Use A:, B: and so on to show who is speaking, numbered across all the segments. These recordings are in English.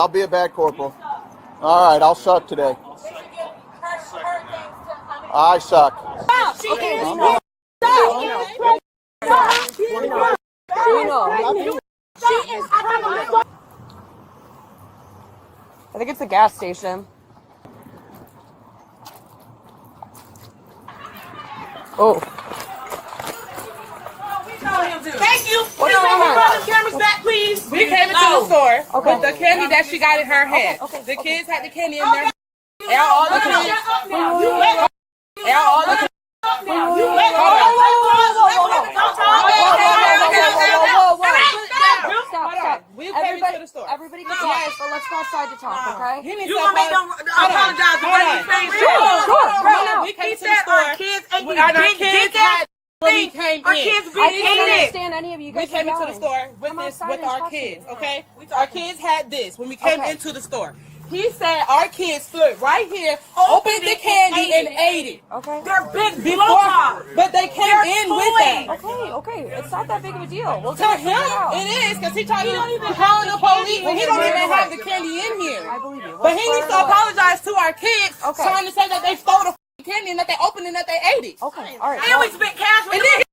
A: I'll be a bad corporal. All right, I'll suck today. I suck.
B: I think it's a gas station. Oh.
C: Thank you. Hold on. Cameras back, please.
D: We came into the store
B: Okay.
D: with the candy that she got in her hand.
B: Okay.
D: The kids had the candy in their hand. All the kids.
B: Stop.
D: We came into the store.
B: Everybody get quiet, but let's go outside to talk, okay?
C: You gonna make them apologize for what you saying?
B: Sure.
D: We came to the store.
C: Our kids ain't
D: Our kids had when we came
C: Our
D: in.
C: kids
B: I
C: being
B: can't
C: hated.
B: understand any of you
D: We
B: guys.
D: came into the store with
B: Come
D: this
B: outside
D: with
B: and
D: our
B: talk to
D: kids,
B: me.
D: okay? Our kids had this when we came
B: Okay.
D: into the store. He said our kids stood right here, opened the candy and ate it.
B: Okay.
C: They're big
D: Before,
C: blowjobs.
D: but they came in with that.
B: Okay. It's not that big of a deal. We'll
D: To
B: get it
D: him,
B: figured out.
D: it is, because he tried to call the police when he don't even have the candy in here.
B: I believe you.
D: But he needs to apologize to our kids,
B: Okay.
D: trying to say that they stole the candy and that they opened it and that they ate it.
B: Okay. All right.
C: And we spent cash with
D: And then he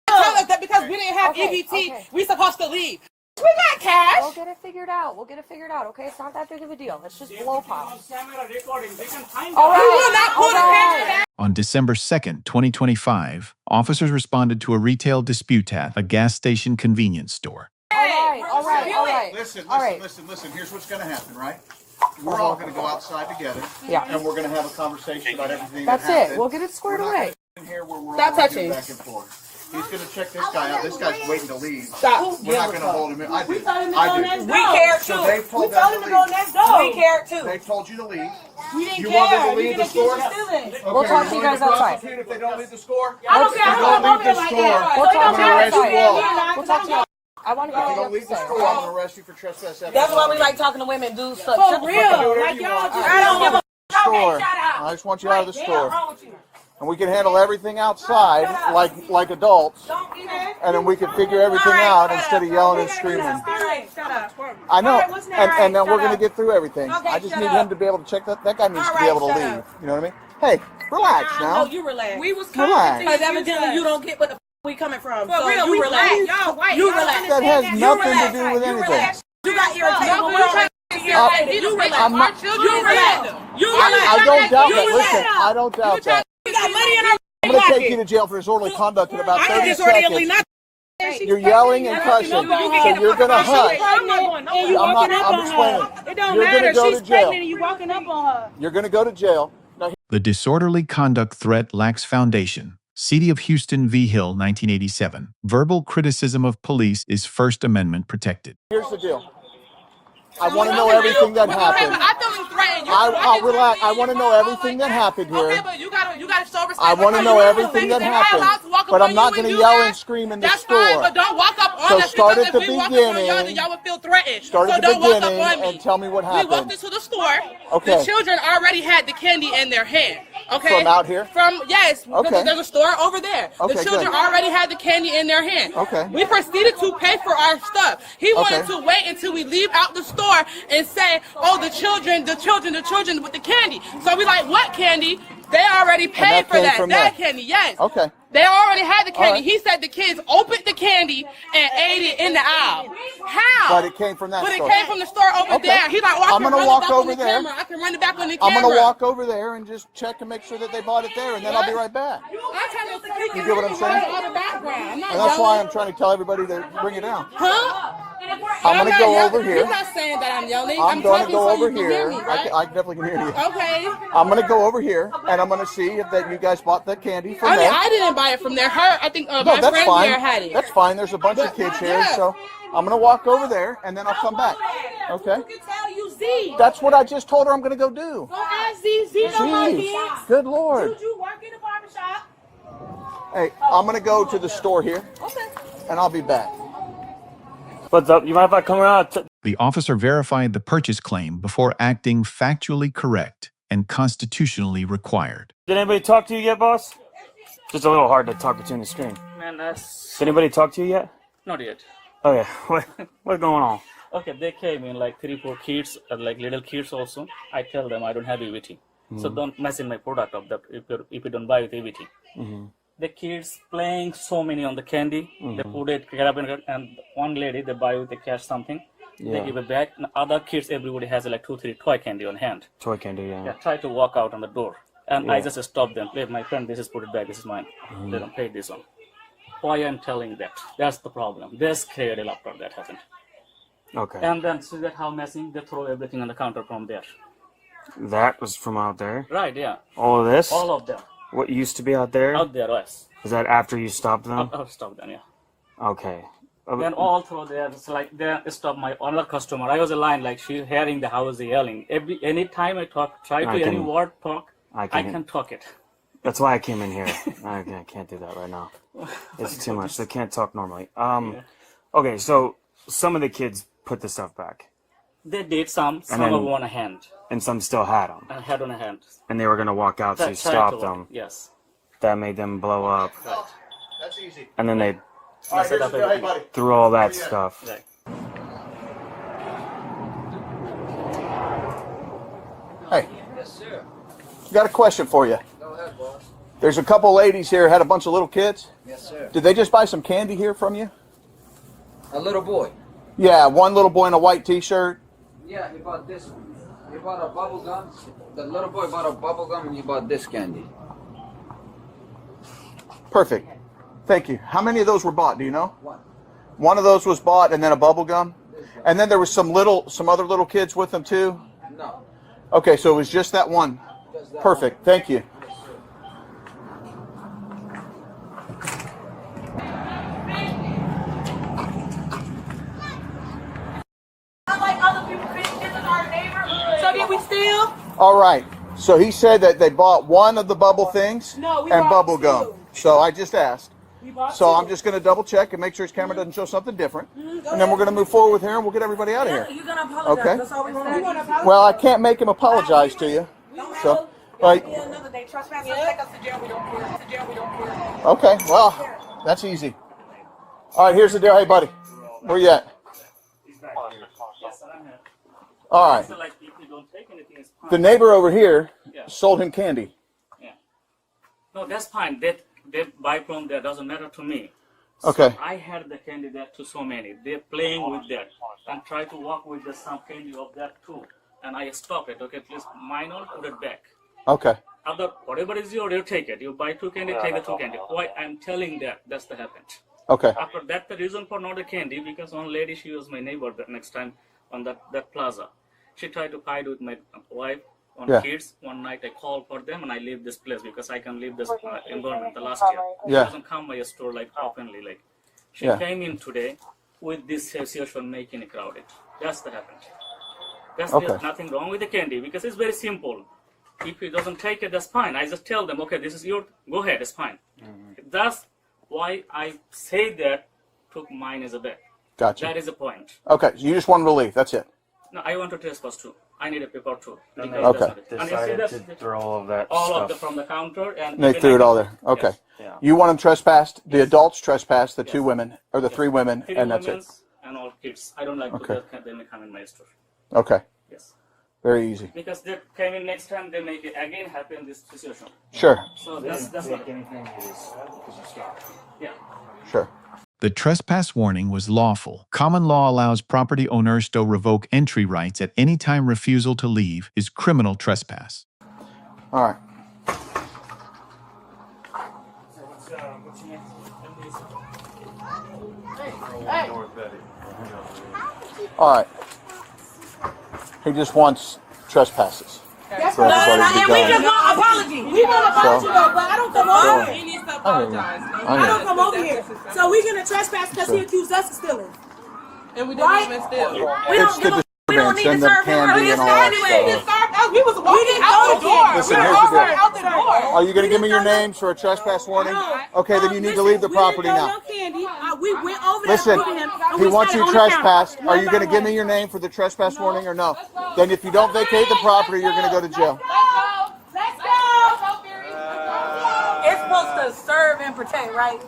D: tell us that because we didn't have
B: Okay,
D: EBT,
B: okay.
D: we supposed to leave. We got cash.
B: We'll get it figured out. Okay, it's not that big of a deal. It's just blow pops. All
D: We will not pull the camera back.
E: On December 2nd, 2025, officers responded to a retail dispute at a gas station convenience store.
B: All right.
A: Listen. Here's what's going to happen, right? We're all going to go outside together.
B: Yeah.
A: And we're going to have a conversation about everything
B: That's
A: that happened.
B: it. We'll get it squared
A: We're not
B: away.
A: in here where we're
D: Stop
A: all
D: touching.
A: back and forth. He's going to check this guy out. This guy's waiting to leave.
D: Stop.
A: We're not going to hold him in. I do.
C: We cared too.
A: So they told them to leave.
C: next door. We cared too.
A: They told you to leave.
C: We didn't
A: You
C: care.
A: want them to
C: We
A: leave the
C: didn't
A: store?
C: get you stealing.
B: We'll talk to you guys outside.
A: If they don't leave the store,
C: I don't care.
A: if you don't leave the store,
B: We'll talk
A: I'm
B: to
A: going
B: you
A: to arrest you all.
B: outside. We'll talk to you. I want to hear
A: If
B: what
A: you
B: you
A: don't leave
B: have
A: the
B: to say.
A: store, I'm going to arrest you for trespass.
C: That's why we like talking to women. Do stuff.
A: Do
C: For
A: whatever you want.
C: I don't give a
A: Store. I just want you out of the store. And we can handle everything outside like adults. And then we can figure everything out instead of yelling and screaming. I know. And then we're going to get through everything. I just need him to be able to check that. That guy needs to be able to leave. You know what I mean? Hey, relax now.
C: No, you relax.
D: We was
A: Relax.
D: coming
C: Because evidently you don't get what the we coming from.
D: For
C: So
D: real,
C: you
D: we
C: relax.
D: black. Y'all white.
C: You
D: Y'all
C: relax.
A: That has nothing to do with
C: You
A: anything.
C: relax. You got irritated.
D: No,
C: when
D: we
C: we
D: trying
C: were
D: to irritated.
C: You relax.
A: I'm not-
C: You relax. You relax.
A: I don't doubt
C: You
A: that.
C: relax.
A: Listen, I don't doubt that.
C: We got money in our
A: I'm going to take you to jail for disorderly conduct in about
C: I
A: 30
C: ain't disorderly.
A: seconds.
C: Not
A: You're yelling and cussing, so you're going to hush.
F: And you
A: I'm
F: walking up on
A: explaining.
F: her. It don't
A: You're gonna
F: matter.
A: go
F: She's
A: to jail.
F: pregnant and you walking up on her.
A: You're going to go to jail. Now,
E: The disorderly conduct threat lacks foundation. City of Houston v. Hill, 1987. Verbal criticism of police is First Amendment protected.
A: here's the deal. I want to know everything that happened.
D: I feel threatened.
A: I'll relax. I want to know everything that happened
D: Okay,
A: here.
D: but you gotta show respect.
A: I want to
D: because
A: know
D: you
A: everything that
D: you're not allowed
A: happened.
D: to walk up
A: But
D: on
A: I'm not
D: you
A: going to
D: do
A: yell
D: that.
A: and scream in the
D: That's fine,
A: store.
D: but don't walk up on
A: So
D: us
A: start
D: because
A: at the
D: if we walk up on y'all, then
A: beginning.
D: y'all would feel threatened.
A: Start
D: so
A: at the
D: don't walk up
A: beginning
D: on me.
A: and tell me what
D: We walked
A: happened.
D: into the store.
A: Okay.
D: The children already had the candy in their hand. Okay.
A: From out here?
D: Yes.
A: Okay.
D: There's a store over there.
A: Okay,
D: The children
A: good.
D: already had the candy in their hand.
A: Okay.
D: We proceeded to pay for our stuff. He wanted
A: Okay.
D: to wait until we leave out the store and say, "Oh, the children with the candy." So we like, what candy? They already paid
A: that
D: for
A: came
D: that.
A: from
D: That
A: there.
D: candy, yes.
A: Okay.
D: They already had the candy.
A: All right.
D: He said the kids opened the candy and ate it in the aisle. How?
A: But it came from that
D: But
A: store.
D: it came from the store over
A: Okay.
D: there. He's like, oh, I
A: I'm
D: can
A: gonna
D: run
A: walk
D: it back
A: over
D: on the
A: there.
D: camera. I can run it back on the
A: I'm
D: camera.
A: going to walk over there and just check and make sure that they bought it there, and then I'll be right back.
D: I'm trying to
A: You get what I'm saying?
D: All the background. I'm not
A: And that's why
D: yelling.
A: I'm trying to tell everybody to bring it down.
D: Huh?
A: I'm going to
D: not
A: go
D: yelling.
A: over here.
D: You're not saying that I'm yelling.
A: I'm going to
D: talking
A: go
D: so
A: over
D: you can hear
A: here.
D: me, right?
A: I definitely can hear you.
D: Okay.
A: I'm going to go over here, and I'm going to see if that you guys bought that candy from
D: I mean,
A: there.
D: I didn't buy it from there. I think
A: No,
D: my
A: that's
D: friend
A: fine.
D: here had it.
A: That's fine. There's a bunch of kids here,
D: yeah.
A: so I'm going to walk over there, and then I'll come back. Okay?
C: Who can tell you Z?
A: That's what I just told her I'm going to go do.
C: Go ask Z. Z know my
A: Jeez.
C: kids.
A: Good Lord.
C: You work in the barbershop.
A: Hey, I'm going to go to the store here,
C: Okay.
A: and I'll be back.
G: What's up? You mind if I come around?
E: The officer verified the purchase claim before acting factually correct and constitutionally required.
G: Did anybody talk to you yet, boss? Just a little hard to talk between the screen.
H: Man, that's
G: Did anybody talk to you yet?
H: not yet.
G: Okay, what's going on?
H: Okay, they came in like 3-4 kids, like little kids also. I tell them I don't have EVT, so don't mess in my product of that if you don't buy with EVT. The kids playing so many on the candy. They put it and one lady they buy with the cash something. They give it back. And other kids, everybody has like 2-3 toy candy on hand.
G: Toy candy,
H: Yeah, try to walk out on the door. And I just stop them. Hey, my friend, this is put it back. This is mine. They don't pay this one. Why I'm telling that? That's the problem. They're scared after that happened.
G: Okay.
H: And then see that how messy? They throw everything on the counter from there.
G: That was from out there?
H: Right, yeah.
G: All of this?
H: All of them.
G: What used to be out there?
H: Out there, yes.
G: Is that after you stopped them?
H: I'll stop them, yeah.
G: Okay.
H: Then all through there, it's like they stop my other customer. I was a line like she hearing the house yelling. Any time I talk, try to any word talk, I can talk it.
G: That's why I came in here. I can't do that right now. It's too much. They can't talk normally. Okay, so some of the kids put the stuff back.
H: They did some of one hand.
G: And some still had them.
H: I had on a hand.
G: And they were going to walk out, so you stopped them.
H: Yes.
G: That made them blow up.
H: Right.
A: That's easy.
G: And then they
A: All right, here's the deal. Hey, buddy.
G: threw all that stuff.
H: Right.
A: Hey. Yes, sir. Got a question for you.
I: Go ahead, boss.
A: There's a couple ladies here had a bunch of little kids.
I: Yes, sir.
A: Did they just buy some candy here from you?
I: A little boy.
A: Yeah, one little boy in a white T-shirt.
I: Yeah, he bought this one. He bought a bubble gum. The little boy bought a bubble gum and he bought this candy.
A: Perfect. Thank you. How many of those were bought? Do you know?
I: One.
A: One of those was bought, and then a bubble gum, and then there was some other little kids with them too.
I: No.
A: Okay, so it was just that one.
I: Just that
A: Perfect.
I: one.
A: Thank you.
C: Unlike other people, this is our neighborhood. So did we steal?
A: All right. So he said that they bought one of the bubble things
C: No, we
A: and
C: bought
A: bubble
C: two.
A: gum. So I just asked.
C: We bought
A: So
C: two.
A: I'm just going to double check and make sure his camera doesn't show something different. And then we're going to move forward with here and we'll get everybody out of here.
C: You're gonna apologize.
A: Okay.
C: That's all we want. You wanna apologize?
A: Well, I can't make him apologize to you. So, like,
C: It'll be another day. Trespass, take us to jail. We don't care. To jail, we don't care.
A: okay, well, that's easy. All right, here's the deal. Hey, buddy, where you at? All right.
H: So like if you don't take anything, it's fine.
A: The neighbor over here
H: Yeah.
A: sold him candy.
H: Yeah. No, that's fine. They buy from there. Doesn't matter to me.
A: Okay.
H: So I had the candy there to so many. They're playing with that and try to walk with the some candy of that too. And I stop it. Okay, please, minor, put it back.
A: Okay.
H: Other whatever is yours, you take it. You buy 2 candy, take the 2 candy. Why I'm telling that's the happened.
A: Okay.
H: After that, the reason for not a candy because one lady, she was my neighbor. The next time on that plaza, she tried to fight with my wife on kids. One night I called for them and I leave this place because I can leave this environment. The last year, she doesn't come my store like openly. Like she came in today with this situation making it crowded. That's the happened. There's nothing wrong with the candy because it's very simple. If he doesn't take it, that's fine. I just tell them, okay, this is your, go ahead, it's fine. That's why I say that took mine as a bet.
A: Gotcha.
H: That is the point.
A: Okay, so you just want relief. That's it.
H: No, I want to trespass too. I need a paper too.
A: Okay.
G: Decided to throw all of that
H: all
G: stuff.
H: of the from the counter and
A: They threw it all there. Okay.
H: Yes.
G: Yeah.
A: You want them trespassed? The adults trespassed, the 2 women, or the 3 women,
H: Three
A: and that's it.
H: women's and all kids. I don't like to they may come in my store.
A: Okay.
H: Yes.
A: Very easy.
H: Because they came in next time, they make it again happen this situation.
A: Sure.
H: So that's not,
G: Anything because you stopped.
H: yeah.
A: Sure.
E: The trespass warning was lawful. Common law allows property owners to revoke entry rights at any time refusal to leave is criminal trespass.
A: All right. All right. He just wants trespasses. For everybody to be
C: We just
A: done.
C: want apology. We want apology though, but I don't come over here.
F: He needs to
A: I hear you.
F: apologize.
C: I don't come over here. So we gonna trespass because he accused us of stealing.
F: And we didn't even steal.
C: We
A: It's
C: don't give
A: the
C: a we don't
A: disturbance
C: need to
A: and the
C: serve him.
A: candy and all that stuff.
F: We was walking
C: didn't
F: out
C: go
F: the door.
A: Listen,
F: We were
A: here's the
F: walking
A: deal.
F: out the door.
A: Are you going to give me your names for a trespass warning? Okay, then you need to leave the property now.
C: We went over there
A: Listen,
C: with him. and
A: he
C: we
A: wants
C: sat
A: you
C: on the counter.
A: trespassed. Are you
C: One
A: going to
C: by
A: give me your name for the trespass warning or no? Then if you don't vacate the property, you're going to go to jail.
C: Let's go. It's supposed to serve and protect, right?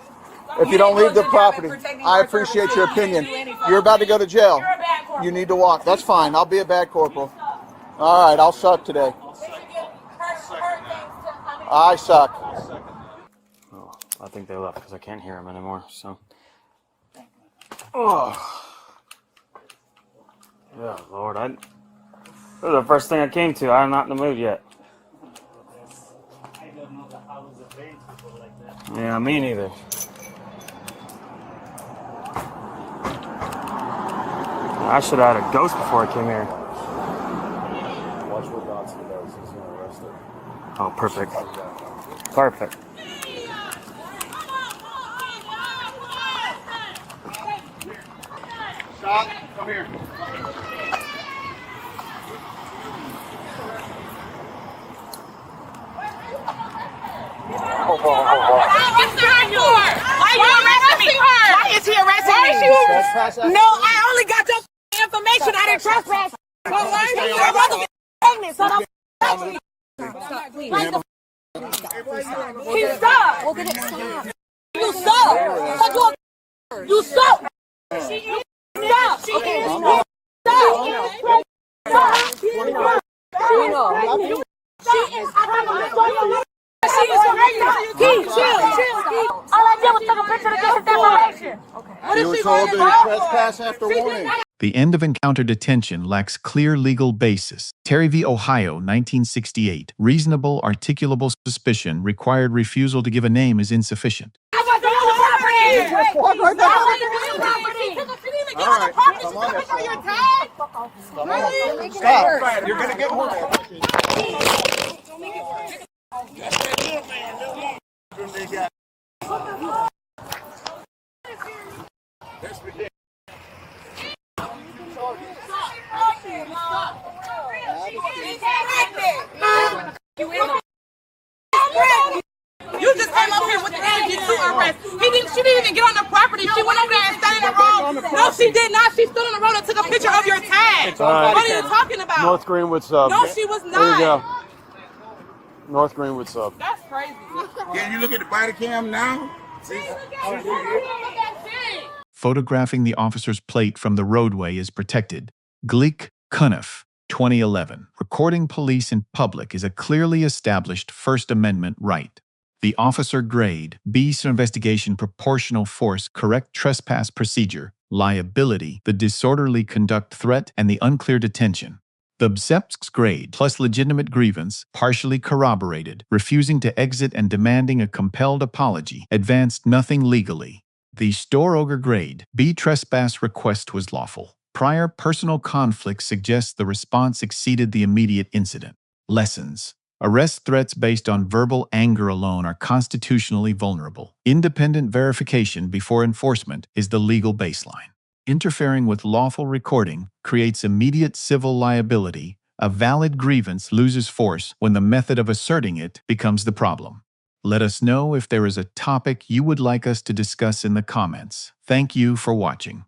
A: If you don't leave the property, I appreciate your opinion. You're about to go to jail.
C: You're a bad
A: You need to walk. That's fine. I'll be a bad corporal. All right, I'll suck today. I suck.
G: Oh, I think they left because I can't hear them anymore. So. Oh. Yeah, Lord, this was the first thing I came to. I'm not in the mood yet. Yeah, me neither. I should have had a ghost before I came here.
J: Watch what Dotson does. He's going to arrest her.
G: Oh, perfect. Perfect.
A: Stop. Come here.
C: Why you arresting her? Why is he arresting me? No, I only got your information. I didn't trespass. Well, why are you arresting me? So don't he sucked.
B: We'll get it stopped.
C: You suck. You suck. Stop. Okay. Stop. She is. She is crazy. Chill. All I did was take a picture to get his declaration. Okay.
A: You were told to trespass after warning.
E: The end of encounter detention lacks clear legal basis. Terry v. Ohio, 1968. Reasonable, articulable suspicion required refusal to give a name is insufficient.
A: All right, come on. Stop. You're going to get more.
D: You just came up here with the energy to arrest. She didn't even get on the property. She went over there and stood in the road. No, she did not. She stood in the road and took a picture of your tag. What are you talking about?
J: North Greenwood sub.
D: No, she was not.
J: There you go. North Greenwood sub.
D: That's crazy.
A: Can you look at the body cam now?
E: Photographing the officer's plate from the roadway is protected. Gleek, Cuniff, 2011. Recording police in public is a clearly established First Amendment right. The officer grade, B's investigation, proportional force, correct trespass procedure, liability, the disorderly conduct threat, and the unclear detention. The BSEP's grade plus legitimate grievance, partially corroborated, refusing to exit and demanding a compelled apology, advanced nothing legally. The Store-Ogre grade, B trespass request was lawful. Prior personal conflict suggests the response exceeded the immediate incident. Lessons. Arrest threats based on verbal anger alone are constitutionally vulnerable. Independent verification before enforcement is the legal baseline. Interfering with lawful recording creates immediate civil liability. A valid grievance loses force when the method of asserting it becomes the problem. Let us know if there is a topic you would like us to discuss in the comments. Thank you for watching.